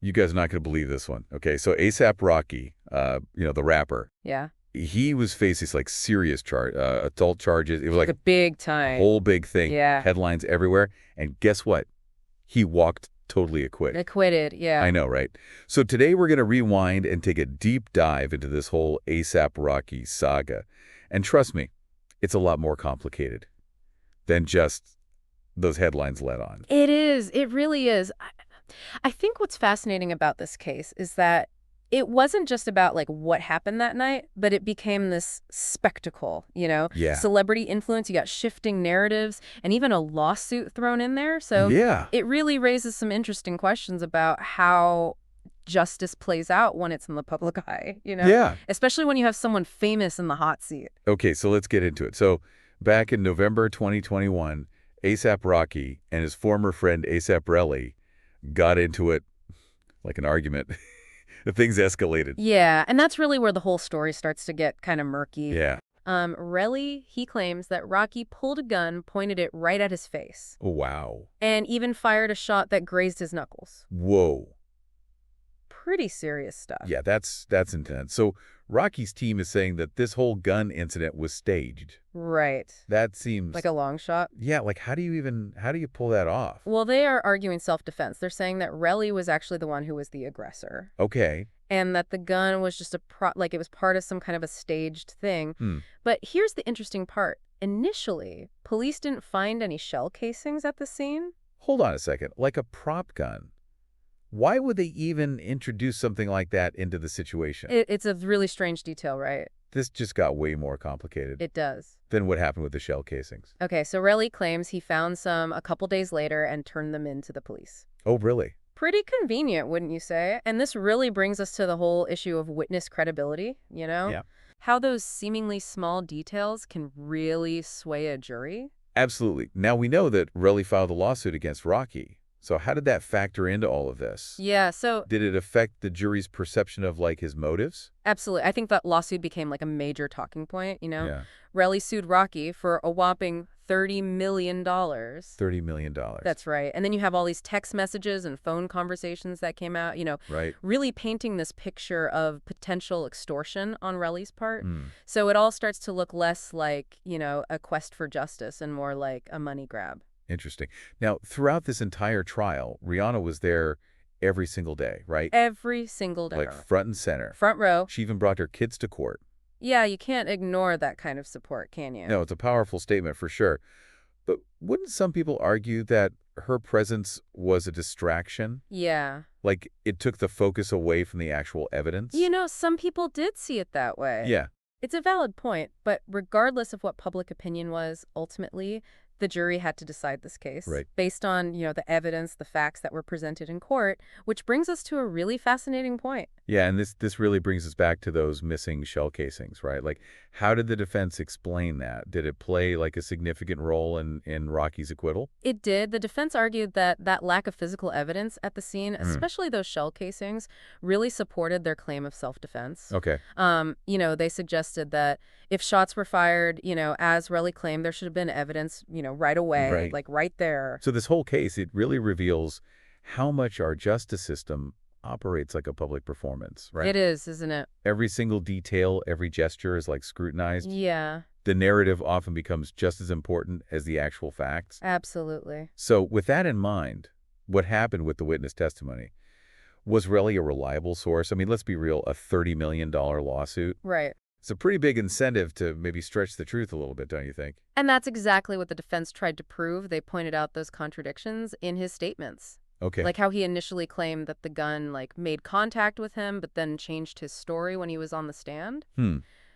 You guys are not going to believe this one. Okay, so ASAP Rocky, the rapper, Yeah. he was facing like serious adult charges. It was Like like a big a time. whole big thing, Yeah. headlines everywhere. And guess what? He walked totally acquitted. Acquitted, I yeah. know, right? So today we're going to rewind and take a deep dive into this whole ASAP Rocky saga. And trust me, it's a lot more complicated than just those headlines let on. It is. It really is. I think what's fascinating about this case is that it wasn't just about like what happened that night, but it became this spectacle, Yeah. celebrity influence, you got shifting narratives and even a lawsuit thrown in there. So Yeah. it really raises some interesting questions about how justice plays out when it's in the public eye, Yeah. especially when you have someone famous in the hot seat. Okay, so let's get into it. So back in November 2021, ASAP Rocky and his former friend ASAP Relly got into it like an argument. Things escalated. Yeah, and that's really where the whole story starts to get kind of murky. Yeah. Relly, he claims that Rocky pulled a gun, pointed it right at his face, Oh, wow. and even fired a shot that grazed his knuckles. Whoa. Pretty serious stuff. Yeah, that's intense. So Rocky's team is saying that this whole gun incident was staged. Right. That seems Like a long shot. Yeah, like how do you pull that off? Well, they are arguing self-defense. They're saying that Relly was actually the one who was the aggressor, Okay. and that the gun was just like it was part of some kind of a staged thing. Hmm. But here's the interesting part. Initially, police didn't find any shell casings at the scene. Hold on a second. Like a prop gun. Why would they even introduce something like that into the situation? It's a really strange detail, right? This just got way more complicated It does. than what happened with the shell casings. Okay, so Relly claims he found some a couple days later and turned them in to the police. Oh, really? Pretty convenient, wouldn't you say? And this really brings us to the whole issue of witness credibility. Yeah. How those seemingly small details can really sway a jury. Absolutely. Now we know that Relly filed a lawsuit against Rocky. So how did that factor into all of this? Yeah, so Did it affect the jury's perception of, like, his motives? absolutely. I think that lawsuit became like a major talking point. Yeah. Relly sued Rocky for a whopping $30 million. $30 million. That's right. And then you have all these text messages and phone conversations that came out, Right. really painting this picture of potential extortion on Relly's part. Hmm. So it all starts to look less like, a quest for justice and more like a money grab. Interesting. Now, throughout this entire trial, Rihanna was there every single day, right? Every single day. Like front and center. Front row. She even brought her kids to court. Yeah, you can't ignore that kind of support, can you? No, it's a powerful statement for sure. But wouldn't some people argue that her presence was a distraction? Yeah. Like it took the focus away from the actual evidence? Some people did see it that way. Yeah. It's a valid point, but regardless of what public opinion was, ultimately, the jury had to decide this case Right. based on, the evidence, the facts that were presented in court, which brings us to a really fascinating point. Yeah, and this really brings us back to those missing shell casings, right? Like, how did the defense explain that? Did it play like a significant role in Rocky's acquittal? It did. The defense argued that lack of physical evidence at the scene, especially those shell casings, really supported their claim of self-defense. Okay. They suggested that if shots were fired, as Relly claimed, there should have been evidence, right away, Right. like right there. So this whole case, it really reveals how much our justice system operates like a public performance, right? It is, isn't it? Every single detail, every gesture is like scrutinized. Yeah, The narrative often becomes just as important as the actual facts. absolutely. So with that in mind, what happened with the witness testimony? Was Relly a reliable source? I mean, let's be real, a $30 million lawsuit. Right. It's a pretty big incentive to maybe stretch the truth a little bit, don't you think? And that's exactly what the defense tried to prove. They pointed out those contradictions in his statements. Okay. Like how he initially claimed that the gun, made contact with him, but then changed his story when he was on the stand.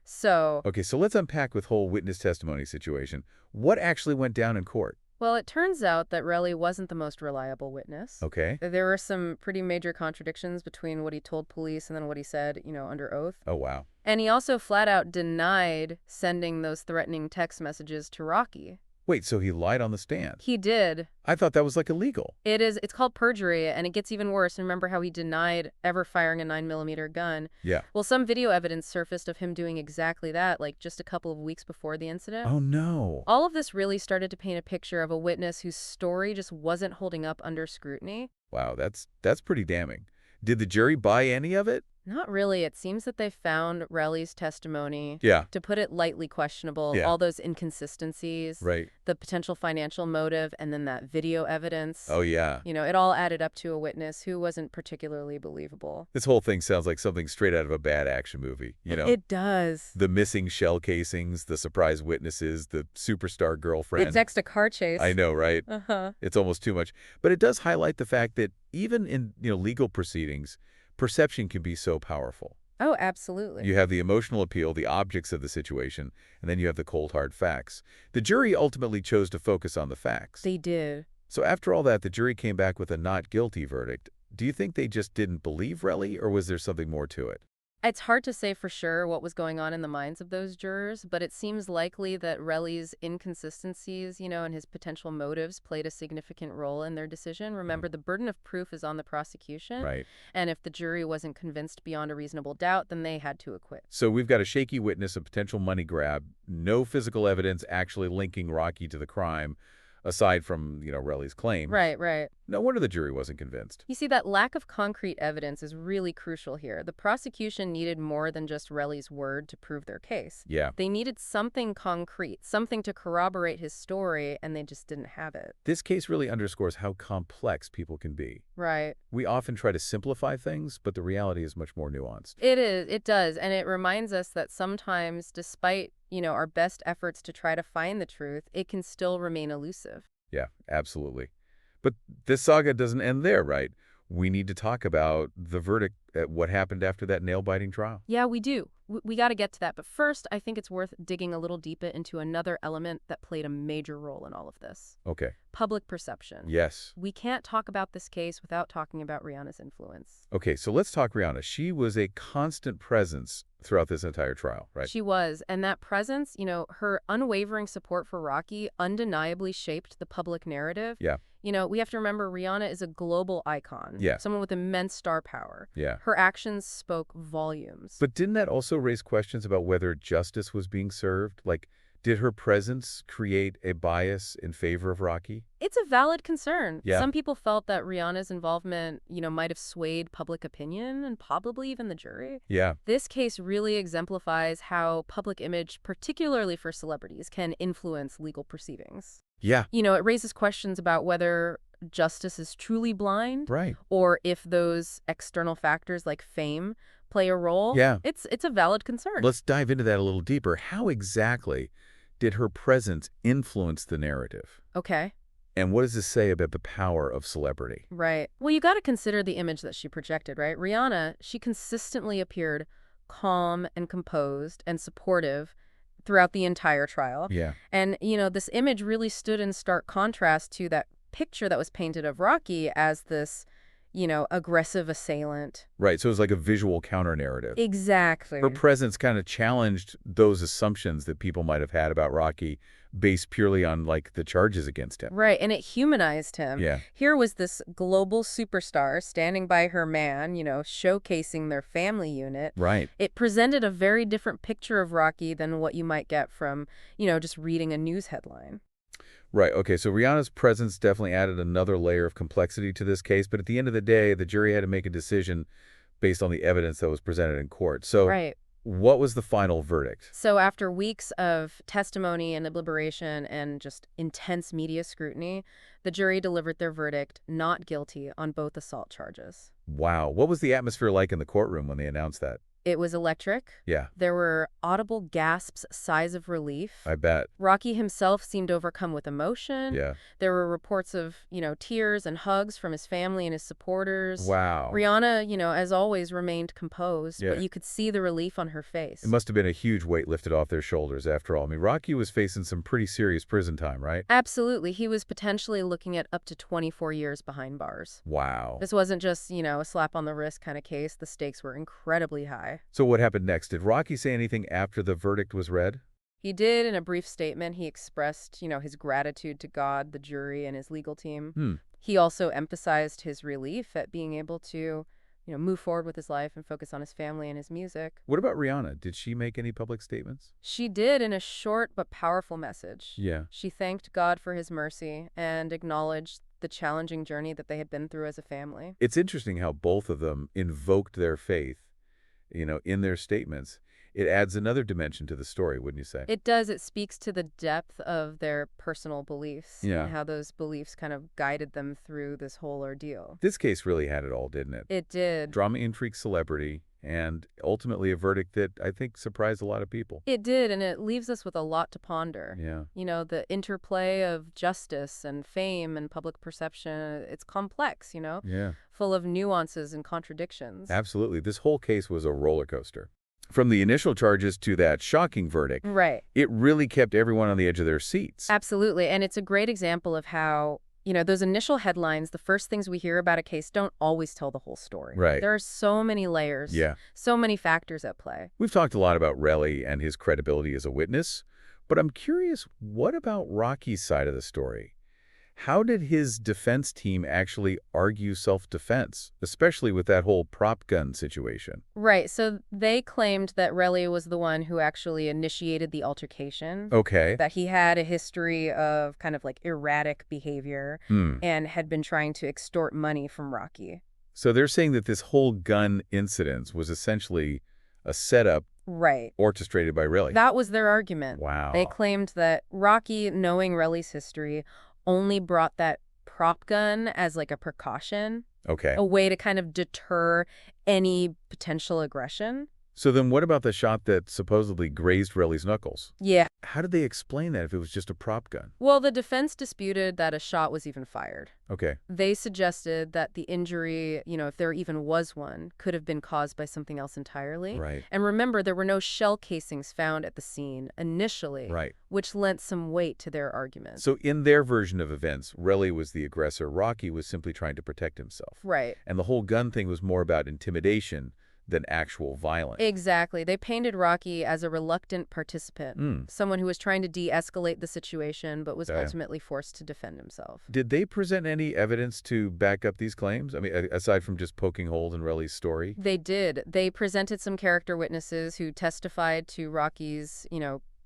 So, Okay, so let's unpack with whole witness testimony situation. What actually went down in court? well, it turns out that Relly wasn't the most reliable witness. Okay. There were some pretty major contradictions between what he told police and then what he said, under oath. Oh, wow. And he also flat out denied sending those threatening text messages to Rocky. Wait, so he lied on the stand? He did. I thought that was like illegal. It's called perjury, and it gets even worse. Remember how he denied ever firing a 9mm gun? Yeah. Well, some video evidence surfaced of him doing exactly that, just a couple of weeks before the incident. Oh, no. All of this really started to paint a picture of a witness whose story just wasn't holding up under scrutiny. Wow, that's pretty damning. Did the jury buy any of it? Not really. It seems that they found Relly's testimony, Yeah. to put it lightly questionable, Yeah. all those inconsistencies, Right. the potential financial motive, and then that video evidence. Oh, yeah. It all added up to a witness who wasn't particularly believable. This whole thing sounds like something straight out of a bad action movie, It does. The missing shell casings, the surprise witnesses, the superstar girlfriend. It's next a car chase. I know, right? Uh-huh. It's almost too much. But it does highlight the fact that even in, legal proceedings, perception can be so powerful. Oh, absolutely. You have the emotional appeal, the objects of the situation, and then you have the cold, hard facts. The jury ultimately chose to focus on the facts. They did. So after all that, the jury came back with a not guilty verdict. Do you think they just didn't believe Relly, or was there something more to it? It's hard to say for sure what was going on in the minds of those jurors, but it seems likely that Relly's inconsistencies, and his potential motives played a significant role in their decision. Remember, the burden of proof is on the prosecution. Right. And if the jury wasn't convinced beyond a reasonable doubt, then they had to acquit. So we've got a shaky witness, a potential money grab, no physical evidence actually linking Rocky to the crime, aside from, Relly's claims. Right. No wonder the jury wasn't convinced. You see, that lack of concrete evidence is really crucial here. The prosecution needed more than just Relly's word to prove their case. Yeah. They needed something concrete, something to corroborate his story, and they just didn't have it. This case really underscores how complex people can be. Right. We often try to simplify things, but the reality is much more nuanced. It does, and it reminds us that sometimes, despite, our best efforts to try to find the truth, it can still remain elusive. Yeah, absolutely. But this saga doesn't end there, right? We need to talk about the verdict, what happened after that nail-biting trial. Yeah, we do. We got to get to that. But first, I think it's worth digging a little deeper into another element that played a major role in all of this. Okay. Public perception. Yes. We can't talk about this case without talking about Rihanna's influence. Okay, so let's talk Rihanna. She was a constant presence throughout this entire trial, right? She was, and that presence, her unwavering support for Rocky undeniably shaped the public narrative. Yeah. We have to remember Rihanna is a global icon. Yeah. Someone with immense star power. Yeah. Her actions spoke volumes. But didn't that also raise questions about whether justice was being served? Like, did her presence create a bias in favor of Rocky? It's a valid concern. Yeah. Some people felt that Rihanna's involvement, might have swayed public opinion and probably even the jury. Yeah. This case really exemplifies how public image, particularly for celebrities, can influence legal proceedings. Yeah. It raises questions about whether justice is truly blind. Right. Or if those external factors like fame play a role. Yeah. It's a valid concern. Let's dive into that a little deeper. How exactly did her presence influence the narrative? Okay. And what does this say about the power of celebrity? Right. Well, you got to consider the image that she projected, right? Rihanna, she consistently appeared calm and composed and supportive throughout the entire trial. Yeah. And, this image really stood in stark contrast to that picture that was painted of Rocky as this, aggressive assailant. Right. So it was like a visual counter-narrative. Exactly. Her presence kind of challenged those assumptions that people might have had about Rocky based purely on, like, the charges against him. Right, and it humanized him. Yeah. Here was this global superstar standing by her man, showcasing their family unit. Right. It presented a very different picture of Rocky than what you might get from, just reading a news headline. Right. Okay. So Rihanna's presence definitely added another layer of complexity to this case. But at the end of the day, the jury had to make a decision based on the evidence that was presented in court. So Right. what was the final verdict? So after weeks of testimony and deliberation and just intense media scrutiny, the jury delivered their verdict not guilty on both assault charges. Wow. What was the atmosphere like in the courtroom when they announced that? It was electric. Yeah, There were audible gasps, sighs of relief. I bet. Rocky himself seemed overcome with emotion. Yeah. There were reports of, tears and hugs from his family and his supporters. Wow. Rihanna, as always, remained composed, Yeah. but you could see the relief on her face. It must have been a huge weight lifted off their shoulders after all. I mean, Rocky was facing some pretty serious prison time, right? Absolutely. He was potentially looking at up to 24 years behind bars. Wow. This wasn't just, a slap on the wrist kind of case. The stakes were incredibly high. So what happened next? Did Rocky say anything after the verdict was read? He did. In a brief statement, he expressed, his gratitude to God, the jury, and his legal team. He also emphasized his relief at being able to, move forward with his life and focus on his family and his music. What about Rihanna? Did she make any public statements? She did in a short but powerful message. Yeah. She thanked God for his mercy and acknowledged the challenging journey that they had been through as a family. It's interesting how both of them invoked their faith, in their statements. It adds another dimension to the story, wouldn't you say? It does. It speaks to the depth of their personal beliefs and Yeah. how those beliefs kind of guided them through this whole ordeal. This case really had it all, didn't it? It did. Drama, intrigue, celebrity, and ultimately a verdict that I think surprised a lot of people. It did, and it leaves us with a lot to ponder. Yeah. The interplay of justice and fame and public perception, it's complex, Yeah. full of nuances and contradictions. Absolutely. This whole case was a roller coaster. From the initial charges to that shocking verdict, Right. it really kept everyone on the edge of their seats. Absolutely. And it's a great example of how, those initial headlines, the first things we hear about a case don't always tell the whole story. Right. There are so many layers, Yeah. so many factors at play. We've talked a lot about Relly and his credibility as a witness, but I'm curious, what about Rocky's side of the story? How did his defense team actually argue self-defense, especially with that whole prop gun situation? Right. So they claimed that Relly was the one who actually initiated the altercation, Okay. that he had a history of kind of like erratic behavior and had been trying to extort money from Rocky. So they're saying that this whole gun incident was essentially a setup Right. orchestrated by Relly. That was their argument. Wow. They claimed that Rocky, knowing Relly's history, only brought that prop gun as like a precaution, Okay. a way to kind of deter any potential aggression. So then what about the shot that supposedly grazed Relly's knuckles? Yeah. How did they explain that if it was just a prop gun? Well, the defense disputed that a shot was even fired. Okay. They suggested that the injury, if there even was one, could have been caused by something else entirely. Right. And remember, there were no shell casings found at the scene initially, Right. which lent some weight to their argument. So in their version of events, Relly was the aggressor. Rocky was simply trying to protect himself. Right. And the whole gun thing was more about intimidation than actual violence. Exactly. They painted Rocky as a reluctant participant, someone who was trying to de-escalate the situation but was ultimately forced to defend himself. Did they present any evidence to back up these claims? I mean, aside from just poking holes in Relly's story? They did. They presented some character witnesses who testified to Rocky's,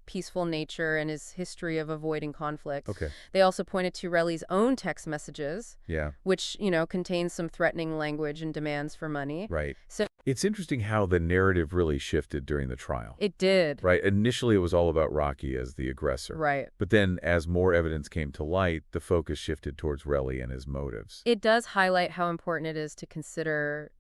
peaceful nature and his history of avoiding conflict. Okay. They also pointed to Relly's own text messages, Yeah. which, contain some threatening language and demands for money. Right. So It's interesting how the narrative really shifted during the trial. it did. Right. Initially, it was all about Rocky as the aggressor. Right. But then, as more evidence came to light, the focus shifted towards Relly and his motives. It does highlight how important it is to consider,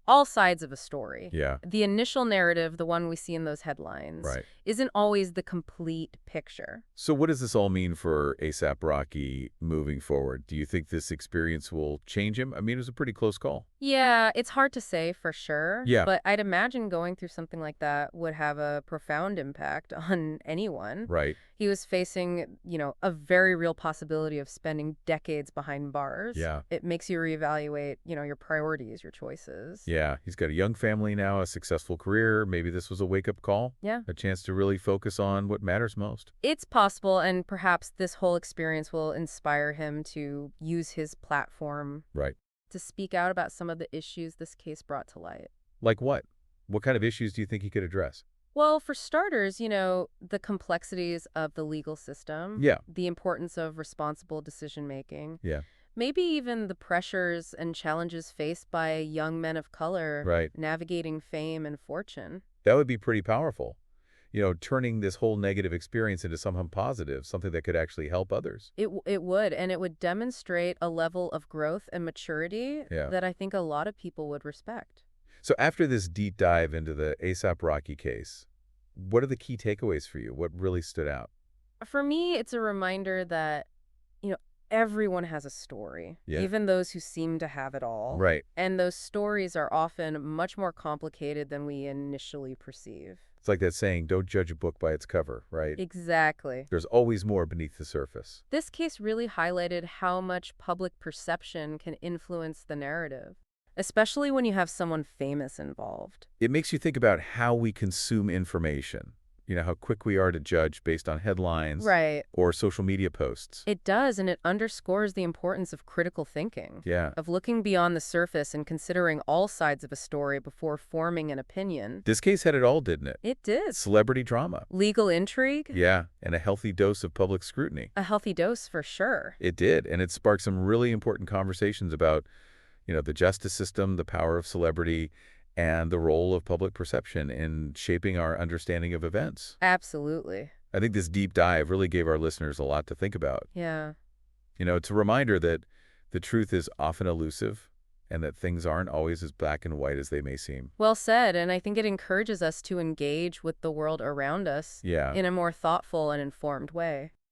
all sides of a story. Yeah. The initial narrative, the one we see in those headlines, Right. isn't always the complete picture. So what does this all mean for ASAP Rocky moving forward? Do you think this experience will change him? I mean, it was a pretty close call. Yeah, it's hard to say for sure. Yeah. But I'd imagine going through something like that would have a profound impact on anyone. Right. He was facing, a very real possibility of spending decades behind bars. Yeah. It makes you reevaluate, your priorities, your choices. Yeah. He's got a young family now, a successful career. Maybe this was a wake-up call. Yeah. A chance to really focus on what matters most. It's possible, and perhaps this whole experience will inspire him to use his platform Right. to speak out about some of the issues this case brought to light. Like what? What kind of issues do you think he could address? Well, for starters, the complexities of the legal system. Yeah. The importance of responsible decision-making. Yeah. Maybe even the pressures and challenges faced by young men of color Right. navigating fame and fortune. That would be pretty powerful. Turning this whole negative experience into something positive, something that could actually help others. It would, and it would demonstrate a level of growth and maturity Yeah. that I think a lot of people would respect. So after this deep dive into the ASAP Rocky case, what are the key takeaways for you? What really stood out? For me, it's a reminder that, everyone has a story, Yeah. even those who seem to have it all. Right. And those stories are often much more complicated than we initially perceive. It's like that saying, don't judge a book by its cover, right? Exactly. There's always more beneath the surface. This case really highlighted how much public perception can influence the narrative, especially when you have someone famous involved. It makes you think about how we consume information. how quick we are to judge based on headlines Right. or social media posts. It does, and it underscores the importance of critical thinking, Yeah. of looking beyond the surface and considering all sides of a story before forming an opinion. This case had it all, didn't it? It did. Celebrity drama. Legal intrigue? Yeah, and a healthy dose of public scrutiny. A healthy dose for sure. It did, and it sparked some really important conversations about, the justice system, the power of celebrity, and the role of public perception in shaping our understanding of events. Absolutely. I think this deep dive really gave our listeners a lot to think about. Yeah. It's a reminder that the truth is often elusive and that things aren't always as black and white as they may seem. Well said, and I think it encourages us to engage with the world around us Yeah. in a more thoughtful and informed way.